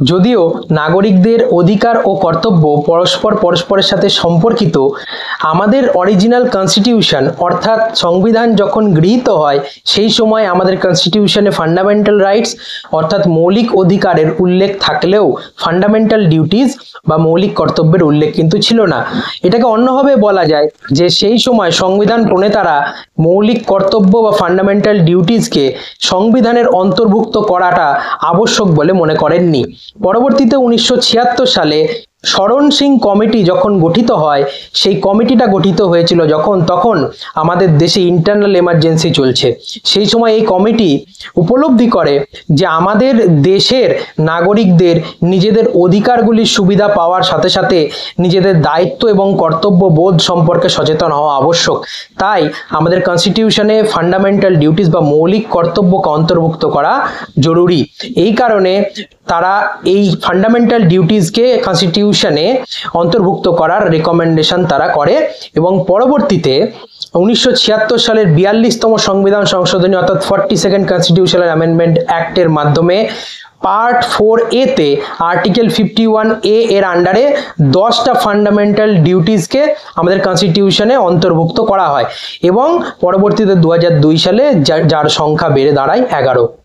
যদিও নাগরিকদের অধিকার ও কর্তব্য পরস্পরের সাথে সম্পর্কিত, আমাদের অরিজিনাল কনস্টিটিউশন অর্থাৎ সংবিধান যখন গৃহীত হয় সেই সময় আমাদের কনস্টিটিউশনে ফান্ডামেন্টাল রাইটস অর্থাৎ মৌলিক অধিকারের উল্লেখ থাকলেও ফান্ডামেন্টাল ডিউটিস বা মৌলিক কর্তব্যের উল্লেখ কিন্তু ছিল না। এটাকে অন্যভাবে বলা যায় যে সেই সময় সংবিধান প্রণেতারা মৌলিক কর্তব্য বা ফান্ডামেন্টাল ডিউটিসকে সংবিধানের অন্তর্ভুক্ত করাটা আবশ্যক বলে মনে করেননি। পরবর্তীতে 1976 সালে শরণ সিং কমিটি যখন গঠিত হয়, সেই কমিটিটা গঠিত হয়েছিল তখন আমাদের দেশে ইন্টারনাল এমার্জেন্সি চলছে। সেই সময় এই কমিটি উপলব্ধি করে যে আমাদের দেশের নাগরিকদের নিজেদের অধিকারগুলির সুবিধা পাওয়ার সাথে সাথে নিজেদের দায়িত্ব এবং কর্তব্য বোধ সম্পর্কে সচেতন হওয়া আবশ্যক। তাই আমাদের কনস্টিটিউশনে ফান্ডামেন্টাল ডিউটিস বা মৌলিক কর্তব্যকে অন্তর্ভুক্ত করা জরুরি। এই কারণে তারা এই ফান্ডামেন্টাল ডিউটিসকে কনস্টিটিউশনে অন্তর্ভুক্ত করার রেকমেন্ডেশন তারা করে এবং পরবর্তীতে 1976 সালের 42তম সংবিধান সংশোধনী অর্থাৎ 42nd কনস্টিটিউশনাল অ্যামেন্ডমেন্ট অ্যাক্টের মাধ্যমে পার্ট 4A তে আর্টিকেল 51A এর আন্ডারে 10টা ফান্ডামেন্টাল ডিউটিসকে আমাদের কনস্টিটিউশনে অন্তর্ভুক্ত করা হয় এবং পরবর্তীতে 2002 সালে যার সংখ্যা বেড়ে দাঁড়ায় 11।